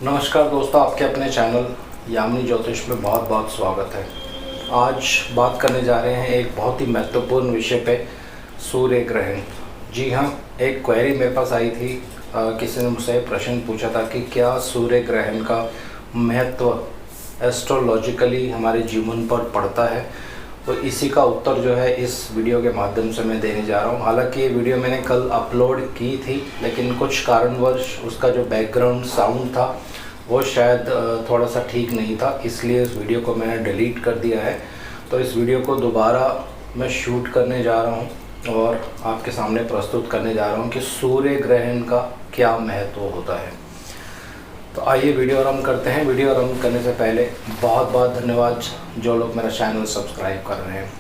नमस्कार दोस्तों, आपके अपने चैनल यामिनी ज्योतिष में बहुत बहुत स्वागत है। आज बात करने जा रहे हैं एक बहुत ही महत्वपूर्ण विषय पे, सूर्य ग्रहण। जी हाँ, एक क्वेरी मेरे पास आई थी। किसी ने मुझसे प्रश्न पूछा था कि क्या सूर्य ग्रहण का महत्व एस्ट्रोलॉजिकली हमारे जीवन पर पड़ता है। तो इसी का उत्तर जो है इस वीडियो के माध्यम से मैं देने जा रहा हूँ। हालांकि ये वीडियो मैंने कल अपलोड की थी, लेकिन कुछ कारणवश उसका जो बैकग्राउंड साउंड था वो शायद थोड़ा सा ठीक नहीं था, इसलिए इस वीडियो को मैंने डिलीट कर दिया है। तो इस वीडियो को दोबारा मैं शूट करने जा रहा हूँ और आपके सामने प्रस्तुत करने जा रहा हूँ कि सूर्य ग्रहण का क्या महत्व होता है। तो आइए वीडियो आरंभ करते हैं। वीडियो आरंभ करने से पहले बहुत बहुत धन्यवाद जो लोग मेरा चैनल सब्सक्राइब कर रहे हैं।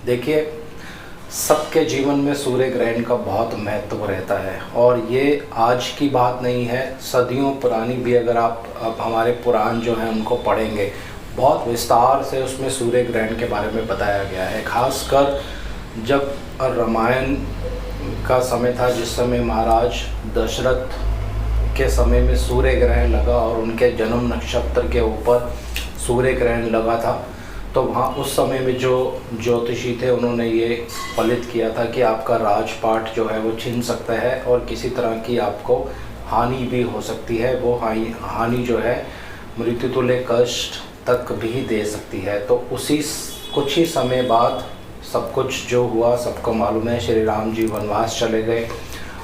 देखिए, सबके जीवन में सूर्य ग्रहण का बहुत महत्व रहता है और ये आज की बात नहीं है, सदियों पुरानी भी अगर आप हमारे पुराण जो हैं उनको पढ़ेंगे, बहुत विस्तार से उसमें सूर्य ग्रहण के बारे में बताया गया है। खासकर जब रामायण का समय था, जिस समय महाराज दशरथ के समय में सूर्य ग्रहण लगा और उनके जन्म नक्षत्र के ऊपर सूर्य ग्रहण लगा था, तो वहाँ उस समय में जो ज्योतिषी थे उन्होंने ये फलित किया था कि आपका राजपाट जो है वो छिन सकता है और किसी तरह की आपको हानि भी हो सकती है। वो हानि जो है मृत्यु तुल्य कष्ट तक भी दे सकती है। तो उसी कुछ ही समय बाद सब कुछ जो हुआ सबको मालूम है। श्री राम जी वनवास चले गए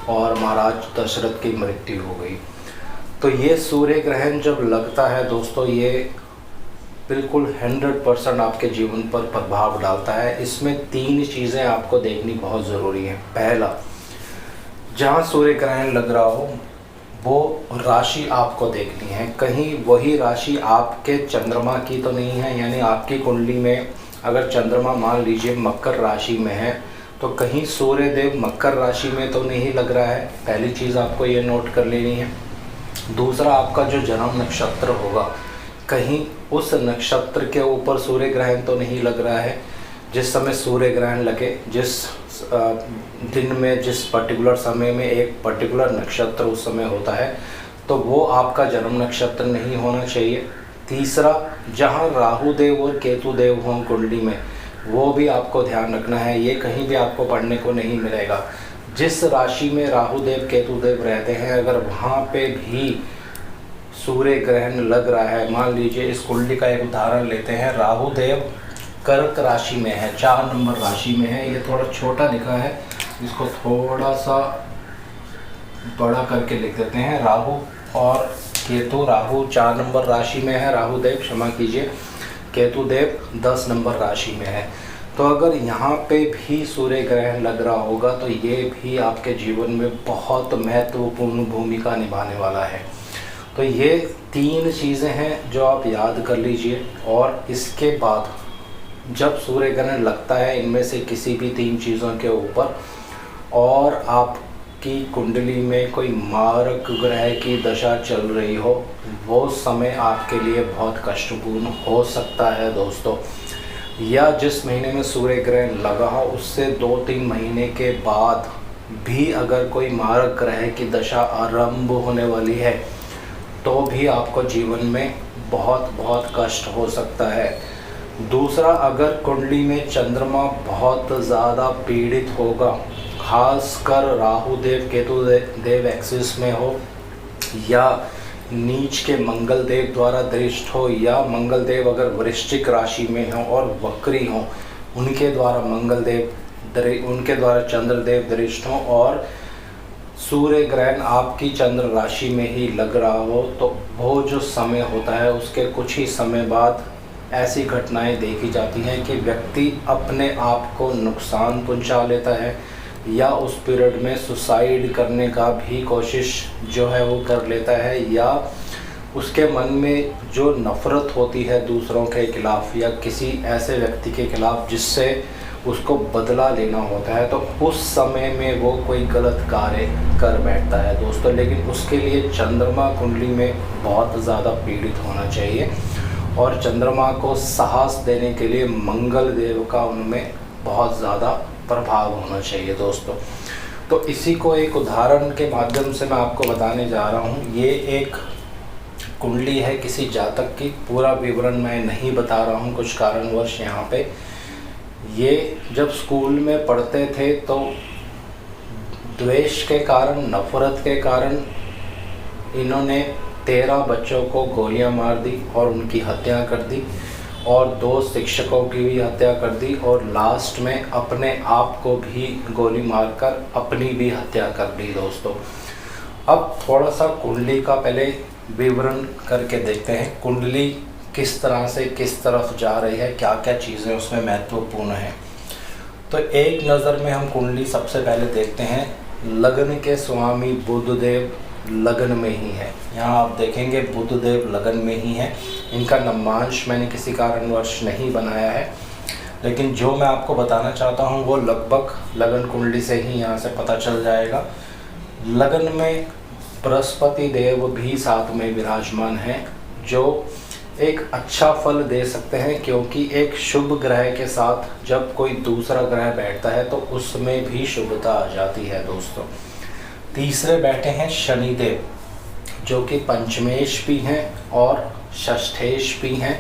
और महाराज दशरथ की मृत्यु हो गई। तो ये सूर्य ग्रहण जब लगता है दोस्तों, ये बिल्कुल 100% आपके जीवन पर प्रभाव डालता है। इसमें 3 चीज़ें आपको देखनी बहुत ज़रूरी है। पहला, जहाँ सूर्य ग्रहण लग रहा हो वो राशि आपको देखनी है। कहीं वही राशि आपके चंद्रमा की तो नहीं है, यानी आपकी कुंडली में अगर चंद्रमा मान लीजिए मकर राशि में है तो कहीं सूर्य देव मकर राशि में तो नहीं लग रहा है। पहली चीज़ आपको ये नोट कर लेनी है। दूसरा, आपका जो जन्म नक्षत्र होगा कहीं उस नक्षत्र के ऊपर सूर्य ग्रहण तो नहीं लग रहा है। जिस समय सूर्य ग्रहण लगे, जिस दिन में जिस पर्टिकुलर समय में एक पर्टिकुलर नक्षत्र उस समय होता है, तो वो आपका जन्म नक्षत्र नहीं होना चाहिए। तीसरा, जहाँ राहु देव और केतु देव हों कुंडली में, वो भी आपको ध्यान रखना है। ये कहीं भी आपको पढ़ने को नहीं मिलेगा। जिस राशि में राहु देव केतु देव रहते हैं, अगर वहाँ पे भी सूर्य ग्रहण लग रहा है, मान लीजिए इस कुंडली का एक उदाहरण लेते हैं, राहु देव कर्क राशि में है, 4 नंबर राशि में है। ये थोड़ा छोटा लिखा है, इसको थोड़ा सा बड़ा करके लिख देते हैं। राहु और केतु, राहु 4 नंबर राशि में है, राहु देव क्षमा कीजिए, केतु देव 10 नंबर राशि में है। तो अगर यहाँ पे भी सूर्य ग्रहण लग रहा होगा तो ये भी आपके जीवन में बहुत महत्वपूर्ण भूमिका निभाने वाला है। तो ये 3 चीज़ें हैं जो आप याद कर लीजिए। और इसके बाद जब सूर्य ग्रहण लगता है इनमें से किसी भी 3 चीज़ों के ऊपर और आपकी कुंडली में कोई मारक ग्रह की दशा चल रही हो, वो समय आपके लिए बहुत कष्टपूर्ण हो सकता है दोस्तों। या जिस महीने में सूर्य ग्रहण लगा हो उससे 2-3 महीने के बाद भी अगर कोई मारक ग्रह की दशा आरंभ होने वाली है तो भी आपको जीवन में बहुत बहुत कष्ट हो सकता है। दूसरा, अगर कुंडली में चंद्रमा बहुत ज़्यादा पीड़ित होगा, खासकर राहु देव केतु देव एक्सिस में हो या नीच के मंगल देव द्वारा दृष्ट हो, या मंगल देव अगर वृश्चिक राशि में हो और वक्री हो, उनके द्वारा चंद्रदेव दृष्ट हो और सूर्य ग्रहण आपकी चंद्र राशि में ही लग रहा हो, तो वो जो समय होता है उसके कुछ ही समय बाद ऐसी घटनाएं देखी जाती हैं कि व्यक्ति अपने आप को नुकसान पहुंचा लेता है या उस पीरियड में सुसाइड करने का भी कोशिश जो है वो कर लेता है, या उसके मन में जो नफ़रत होती है दूसरों के खिलाफ़ या किसी ऐसे व्यक्ति के खिलाफ़ जिससे उसको बदला लेना होता है, तो उस समय में वो कोई गलत कार्य कर बैठता है दोस्तों। लेकिन उसके लिए चंद्रमा कुंडली में बहुत ज़्यादा पीड़ित होना चाहिए और चंद्रमा को साहस देने के लिए मंगल देव का उनमें बहुत ज़्यादा प्रभाव होना चाहिए दोस्तों। तो इसी को एक उदाहरण के माध्यम से मैं आपको बताने जा रहा हूँ। ये एक कुंडली है किसी जातक की, पूरा विवरण मैं नहीं बता रहा हूँ कुछ कारणवश यहाँ पे। ये जब स्कूल में पढ़ते थे तो द्वेष के कारण, नफरत के कारण इन्होंने 13 बच्चों को गोलियां मार दी और उनकी हत्या कर दी, और 2 शिक्षकों की भी हत्या कर दी, और लास्ट में अपने आप को भी गोली मारकर अपनी भी हत्या कर दी दोस्तों। अब थोड़ा सा कुंडली का पहले विवरण करके देखते हैं, कुंडली किस तरह से किस तरफ जा रही है, क्या क्या चीज़ें उसमें महत्वपूर्ण हैं। तो एक नज़र में हम कुंडली सबसे पहले देखते हैं, लगन के स्वामी बुधदेव लगन में ही है। यहाँ आप देखेंगे बुधदेव लगन में ही है। इनका नम्बांश मैंने किसी कारणवश नहीं बनाया है, लेकिन जो मैं आपको बताना चाहता हूँ वो लगभग लगन कुंडली से ही यहाँ से पता चल जाएगा। लगन में बृहस्पति देव भी साथ में विराजमान हैं, जो एक अच्छा फल दे सकते हैं, क्योंकि एक शुभ ग्रह के साथ जब कोई दूसरा ग्रह बैठता है तो उसमें भी शुभता आ जाती है दोस्तों। तीसरे बैठे हैं शनिदेव, जो कि पंचमेश भी हैं और षष्ठेश भी हैं,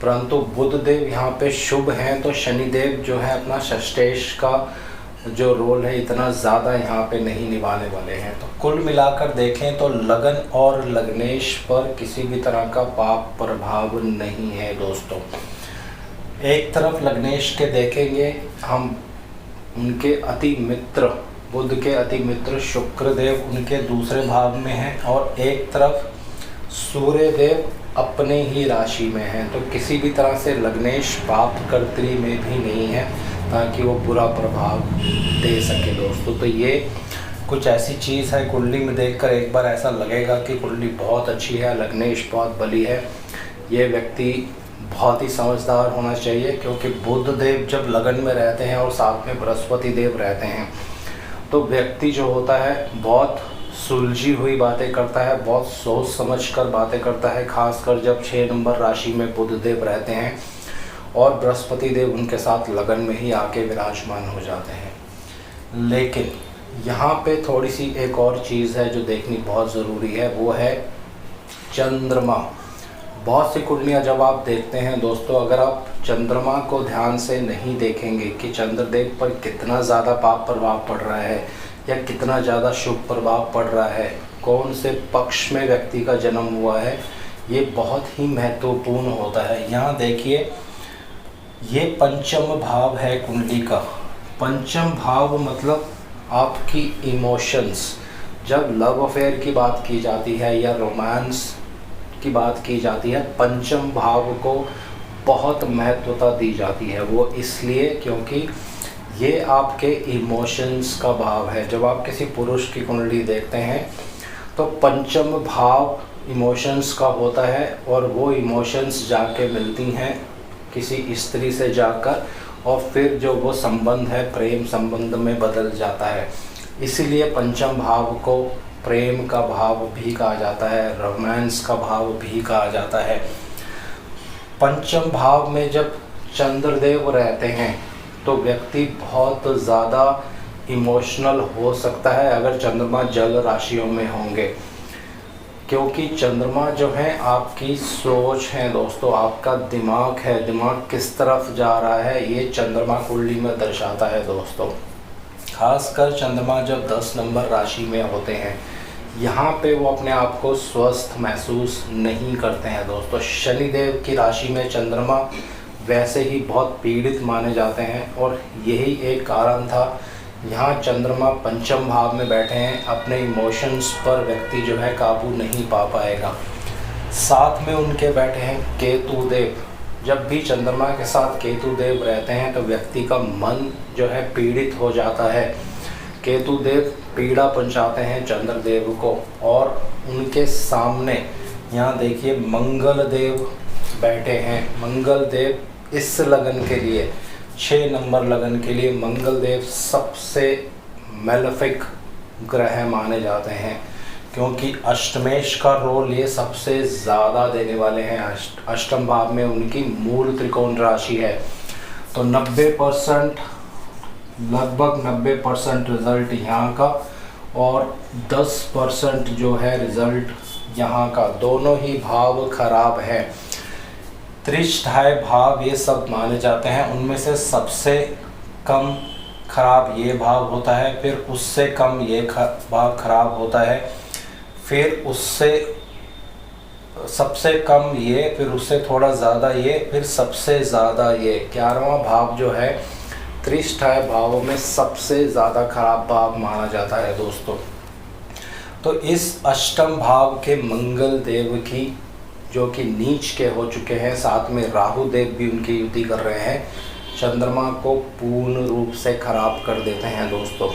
परंतु बुधदेव यहाँ पे शुभ हैं, तो शनिदेव जो है अपना षष्ठेश का जो रोल है इतना ज़्यादा यहाँ पे नहीं निभाने वाले हैं। तो कुल मिलाकर देखें तो लगन और लग्नेश पर किसी भी तरह का पाप प्रभाव नहीं है दोस्तों। एक तरफ लग्नेश के देखेंगे हम, उनके अति मित्र, बुध के अति मित्र शुक्रदेव उनके दूसरे भाव में हैं, और एक तरफ सूर्यदेव अपने ही राशि में हैं। तो किसी भी तरह से लग्नेश पाप कर्त्री में भी नहीं है, ताकि वो बुरा प्रभाव दे सके दोस्तों। तो ये कुछ ऐसी चीज़ है, कुंडली में देखकर एक बार ऐसा लगेगा कि कुंडली बहुत अच्छी है, लग्नेश बहुत बली है। ये व्यक्ति बहुत ही समझदार होना चाहिए, क्योंकि बुध देव जब लगन में रहते हैं और साथ में बृहस्पति देव रहते हैं तो व्यक्ति जो होता है बहुत सुलझी हुई बातें करता है, बहुत सोच समझकर बातें करता है, खासकर जब 6 नंबर राशि में बुध देव रहते हैं और बृहस्पति देव उनके साथ लगन में ही आके विराजमान हो जाते हैं। लेकिन यहाँ पे थोड़ी सी एक और चीज़ है जो देखनी बहुत ज़रूरी है, वो है चंद्रमा। बहुत सी कुंडलियाँ जब आप देखते हैं दोस्तों, अगर आप चंद्रमा को ध्यान से नहीं देखेंगे कि चंद्रदेव पर कितना ज़्यादा पाप प्रभाव पड़ रहा है या कितना ज़्यादा शुभ प्रभाव पड़ रहा है, कौन से पक्ष में व्यक्ति का जन्म हुआ है, ये बहुत ही महत्वपूर्ण होता है। यहाँ देखिए, ये पंचम भाव है कुंडली का। पंचम भाव मतलब आपकी इमोशंस। जब लव अफेयर की बात की जाती है या रोमांस की बात की जाती है, पंचम भाव को बहुत महत्वता दी जाती है। वो इसलिए क्योंकि ये आपके इमोशंस का भाव है। जब आप किसी पुरुष की कुंडली देखते हैं तो पंचम भाव इमोशंस का होता है, और वो इमोशंस जाके मिलती हैं किसी स्त्री से जाकर, और फिर जो वो संबंध है प्रेम संबंध में बदल जाता है। इसीलिए पंचम भाव को प्रेम का भाव भी कहा जाता है, रोमांस का भाव भी कहा जाता है। पंचम भाव में जब चंद्रदेव रहते हैं तो व्यक्ति बहुत ज़्यादा इमोशनल हो सकता है अगर चंद्रमा जल राशियों में होंगे, क्योंकि चंद्रमा जो है आपकी सोच है दोस्तों, आपका दिमाग है, दिमाग किस तरफ जा रहा है ये चंद्रमा कुंडली में दर्शाता है दोस्तों। खासकर चंद्रमा जब 10 नंबर राशि में होते हैं, यहाँ पे वो अपने आप को स्वस्थ महसूस नहीं करते हैं दोस्तों। शनिदेव की राशि में चंद्रमा वैसे ही बहुत पीड़ित माने जाते हैं, और यही एक कारण था यहाँ चंद्रमा पंचम भाव में बैठे हैं। अपने इमोशंस पर व्यक्ति जो है काबू नहीं पा पाएगा। साथ में उनके बैठे हैं केतु देव। जब भी चंद्रमा के साथ केतु देव रहते हैं तो व्यक्ति का मन जो है पीड़ित हो जाता है। केतु देव पीड़ा पहुंचाते हैं चंद्रदेव को, और उनके सामने यहाँ देखिए मंगल देव बैठे हैं। मंगल देव इस लगन के लिए 6 नंबर लगन के लिए मंगल देव सबसे मेलेफिक ग्रह माने जाते हैं, क्योंकि अष्टमेश का रोल ये सबसे ज़्यादा देने वाले हैं। अष्टम भाव में उनकी मूल त्रिकोण राशि है, तो 90% लगभग 90% रिजल्ट यहाँ का और 10% जो है रिज़ल्ट यहाँ का, दोनों ही भाव खराब है। त्रिष्ठाय भाव ये सब माने जाते हैं, उनमें से सबसे कम खराब ये भाव होता है, फिर उससे कम ये भाव खराब होता है, फिर उससे सबसे कम ये, फिर उससे थोड़ा ज़्यादा ये, फिर सबसे ज़्यादा ये। 11वां भाव जो है त्रिष्ठाय भावों में सबसे ज़्यादा खराब भाव माना जाता है दोस्तों। तो इस अष्टम भाव के मंगल देव की, जो कि नीच के हो चुके हैं, साथ में राहु देव भी उनकी युति कर रहे हैं, चंद्रमा को पूर्ण रूप से खराब कर देते हैं दोस्तों।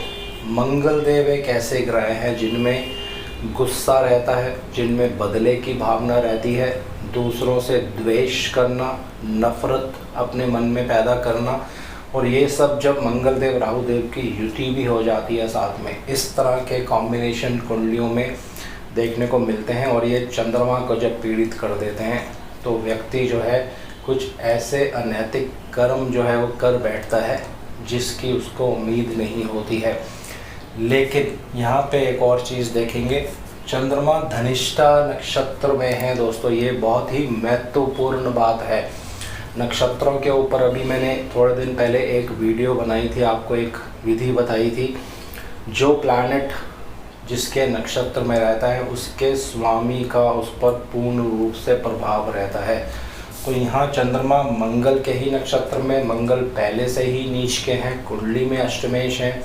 मंगल देव एक ऐसे ग्रह हैं जिनमें गुस्सा रहता है, जिनमें बदले की भावना रहती है, दूसरों से द्वेष करना, नफरत अपने मन में पैदा करना, और ये सब जब मंगल देव राहु देव की युति भी हो जाती है साथ में, इस तरह के कॉम्बिनेशन कुंडलियों में देखने को मिलते हैं। और ये चंद्रमा को जब पीड़ित कर देते हैं तो व्यक्ति जो है कुछ ऐसे अनैतिक कर्म जो है वो कर बैठता है जिसकी उसको उम्मीद नहीं होती है। लेकिन यहाँ पे एक और चीज़ देखेंगे, चंद्रमा धनिष्ठा नक्षत्र में है दोस्तों, ये बहुत ही महत्वपूर्ण बात है। नक्षत्रों के ऊपर अभी मैंने थोड़े दिन पहले एक वीडियो बनाई थी, आपको एक विधि बताई थी। जो प्लैनेट जिसके नक्षत्र में रहता है उसके स्वामी का उस पर पूर्ण रूप से प्रभाव रहता है। तो यहाँ चंद्रमा मंगल के ही नक्षत्र में, मंगल पहले से ही नीच के हैं, कुंडली में अष्टमेश हैं,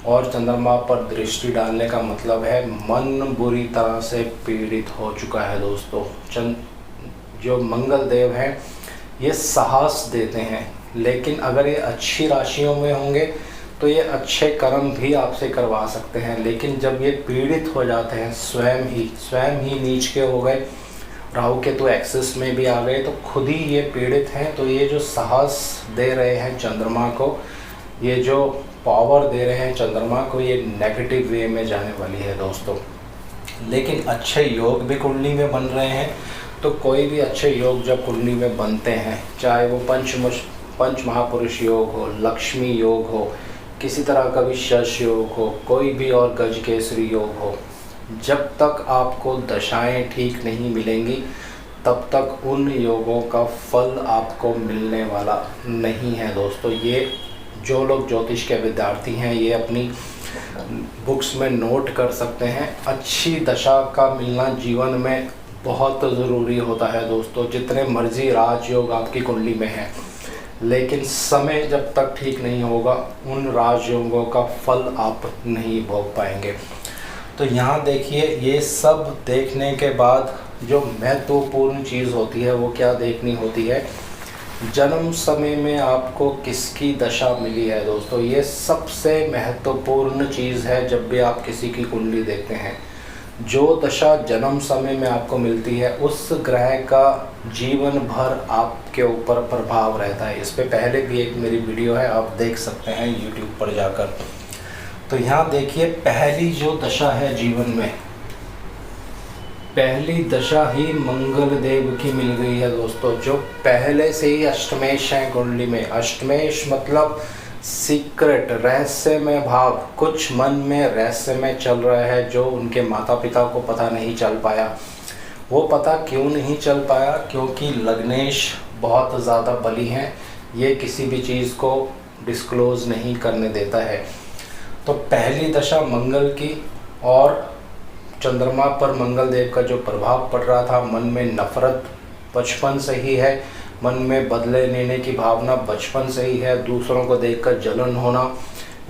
और चंद्रमा पर दृष्टि डालने का मतलब है मन बुरी तरह से पीड़ित हो चुका है दोस्तों। जो मंगल देव हैं ये साहस देते हैं, लेकिन अगर ये अच्छी राशियों में होंगे तो ये अच्छे कर्म भी आपसे करवा सकते हैं। लेकिन जब ये पीड़ित हो जाते हैं, स्वयं ही नीच के हो गए, राहु केतु एक्सिस में भी आ गए, तो खुद ही ये पीड़ित हैं, तो ये जो साहस दे रहे हैं चंद्रमा को, ये जो पावर दे रहे हैं चंद्रमा को, ये नेगेटिव वे में जाने वाली है दोस्तों। लेकिन अच्छे योग भी कुंडली में बन रहे हैं, तो कोई भी अच्छे योग जब कुंडली में बनते हैं, चाहे वो पंच महापुरुष योग हो, लक्ष्मी योग हो, किसी तरह का भी शश योग हो, कोई भी और गज केसरी योग हो, जब तक आपको दशाएं ठीक नहीं मिलेंगी तब तक उन योगों का फल आपको मिलने वाला नहीं है दोस्तों। ये जो लोग ज्योतिष के विद्यार्थी हैं ये अपनी बुक्स में नोट कर सकते हैं। अच्छी दशा का मिलना जीवन में बहुत ज़रूरी होता है दोस्तों। जितने मर्जी राजयोग आपकी कुंडली में हैं, लेकिन समय जब तक ठीक नहीं होगा उन राजयोगों का फल आप नहीं भोग पाएंगे। तो यहाँ देखिए, ये सब देखने के बाद जो महत्वपूर्ण चीज़ होती है वो क्या देखनी होती है, जन्म समय में आपको किसकी दशा मिली है दोस्तों। ये सबसे महत्वपूर्ण चीज़ है। जब भी आप किसी की कुंडली देखते हैं, जो दशा जन्म समय में आपको मिलती है उस ग्रह का जीवन भर आपके ऊपर प्रभाव रहता है। इस पे पहले भी एक मेरी वीडियो है, आप देख सकते हैं YouTube पर जाकर। तो यहाँ देखिए, पहली जो दशा है जीवन में, पहली दशा ही मंगल देव की मिल गई है दोस्तों, जो पहले से ही अष्टमेश हैं कुंडली में। अष्टमेश मतलब सीक्रेट, रहस्यमय भाव, कुछ मन में रहस्यमय चल रहा है जो उनके माता पिता को पता नहीं चल पाया। वो पता क्यों नहीं चल पाया? क्योंकि लग्नेश बहुत ज़्यादा बली हैं, ये किसी भी चीज़ को डिस्क्लोज़ नहीं करने देता है। तो पहली दशा मंगल की, और चंद्रमा पर मंगल देव का जो प्रभाव पड़ रहा था, मन में नफरत बचपन से ही है, मन में बदले लेने की भावना बचपन से ही है, दूसरों को देखकर जलन होना,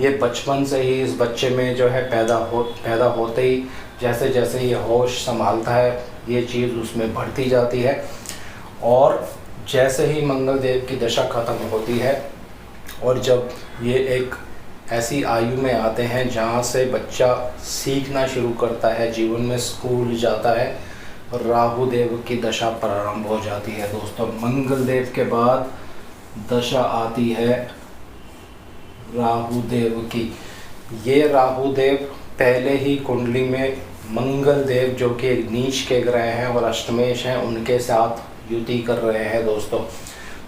ये बचपन से ही इस बच्चे में जो है पैदा होते ही जैसे जैसे ये होश संभालता है ये चीज़ उसमें बढ़ती जाती है। और जैसे ही मंगल देव की दशा ख़त्म होती है और जब ये एक ऐसी आयु में आते हैं जहाँ से बच्चा सीखना शुरू करता है, जीवन में स्कूल जाता है, राहु देव की दशा प्रारंभ हो जाती है दोस्तों। मंगल देव के बाद दशा आती है राहु देव की। ये राहु देव पहले ही कुंडली में मंगल देव जो कि नीच के ग्रह हैं और अष्टमेश हैं उनके साथ युति कर रहे हैं दोस्तों।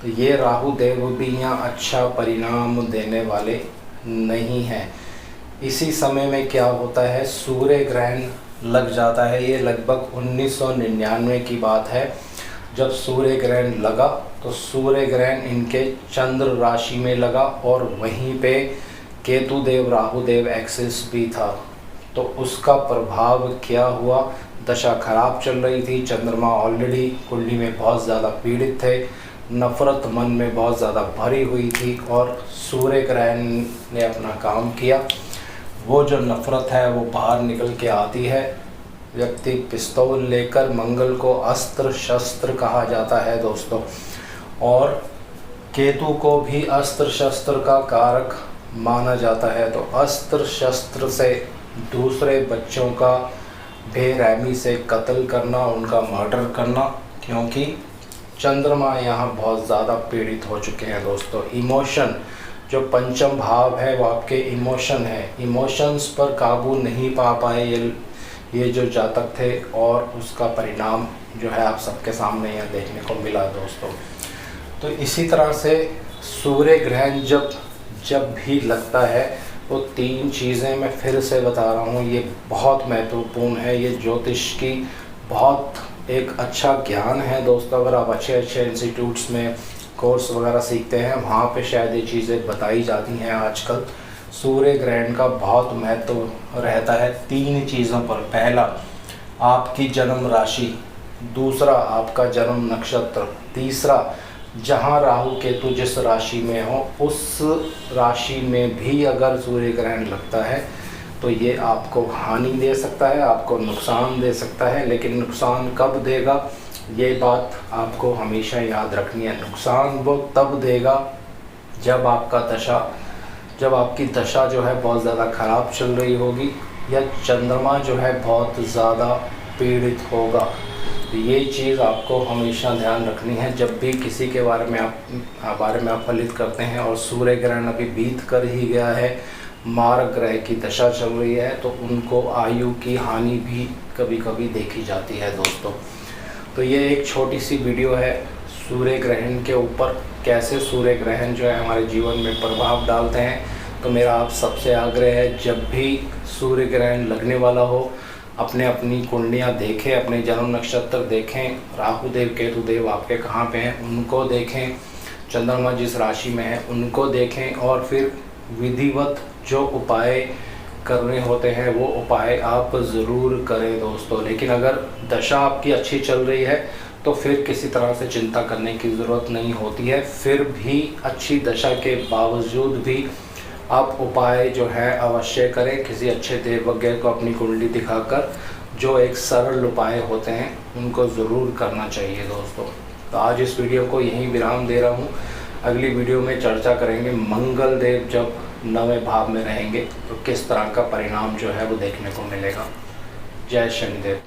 तो ये राहु देव भी यहाँ अच्छा परिणाम देने वाले नहीं हैं। इसी समय में क्या होता है, सूर्य ग्रहण लग जाता है। ये लगभग 1999 की बात है जब सूर्य ग्रहण लगा। तो सूर्य ग्रहण इनके चंद्र राशि में लगा और वहीं पे केतु देव राहु देव एक्सिस भी था। तो उसका प्रभाव क्या हुआ, दशा खराब चल रही थी, चंद्रमा ऑलरेडी कुंडली में बहुत ज़्यादा पीड़ित थे, नफ़रत मन में बहुत ज़्यादा भरी हुई थी और सूर्य ग्रहण ने अपना काम किया। वो जो नफ़रत है वो बाहर निकल के आती है। व्यक्ति पिस्तौल लेकर, मंगल को अस्त्र शस्त्र कहा जाता है दोस्तों, और केतु को भी अस्त्र शस्त्र का कारक माना जाता है। तो अस्त्र शस्त्र से दूसरे बच्चों का बेरहमी से कत्ल करना, उनका मर्डर करना, क्योंकि चंद्रमा यहाँ बहुत ज़्यादा पीड़ित हो चुके हैं दोस्तों। इमोशन, जो पंचम भाव है वो आपके इमोशन है, इमोशंस पर काबू नहीं पा पाए ये जो जातक थे, और उसका परिणाम जो है आप सबके सामने यहाँ देखने को मिला दोस्तों। तो इसी तरह से सूर्य ग्रहण जब भी लगता है वो 3 चीज़ें मैं फिर से बता रहा हूँ, ये बहुत महत्वपूर्ण है। ये ज्योतिष की बहुत एक अच्छा ज्ञान है दोस्तों। अगर आप अच्छे इंस्टीट्यूट्स में कोर्स वगैरह सीखते हैं, वहाँ पे शायद ये चीज़ें बताई जाती हैं आजकल। सूर्य ग्रहण का बहुत महत्व रहता है 3 चीज़ों पर। पहला, आपकी जन्म राशि, दूसरा आपका जन्म नक्षत्र, तीसरा जहाँ राहु केतु जिस राशि में हो उस राशि में भी अगर सूर्य ग्रहण लगता है तो ये आपको हानि दे सकता है, आपको नुकसान दे सकता है। लेकिन नुकसान कब देगा, ये बात आपको हमेशा याद रखनी है। नुकसान वो तब देगा जब आपकी दशा जो है बहुत ज़्यादा ख़राब चल रही होगी, या चंद्रमा जो है बहुत ज़्यादा पीड़ित होगा। तो ये चीज़ आपको हमेशा ध्यान रखनी है जब भी किसी के बारे में आप फलित करते हैं। और सूर्य ग्रहण अभी बीत कर ही गया है, मार्ग ग्रह की दशा चल रही है, तो उनको आयु की हानि भी कभी कभी देखी जाती है दोस्तों। तो ये एक छोटी सी वीडियो है सूर्य ग्रहण के ऊपर, कैसे सूर्य ग्रहण जो है हमारे जीवन में प्रभाव डालते हैं। तो मेरा आप सबसे आग्रह है, जब भी सूर्य ग्रहण लगने वाला हो, अपनी कुंडलियाँ देखें, अपने जन्म नक्षत्र देखें, राहु देव केतु देव आपके कहाँ पे हैं उनको देखें, चंद्रमा जिस राशि में है उनको देखें, और फिर विधिवत जो उपाय करने होते हैं वो उपाय आप ज़रूर करें दोस्तों। लेकिन अगर दशा आपकी अच्छी चल रही है तो फिर किसी तरह से चिंता करने की ज़रूरत नहीं होती है। फिर भी अच्छी दशा के बावजूद भी आप उपाय जो है अवश्य करें, किसी अच्छे देवज्ञ को अपनी कुंडली दिखाकर। जो एक सरल उपाय होते हैं उनको ज़रूर करना चाहिए दोस्तों। तो आज इस वीडियो को यहीं विराम दे रहा हूँ। अगली वीडियो में चर्चा करेंगे मंगल देव जब 9वें भाव में रहेंगे तो किस तरह का परिणाम जो है वो देखने को मिलेगा। जय शनिदेव।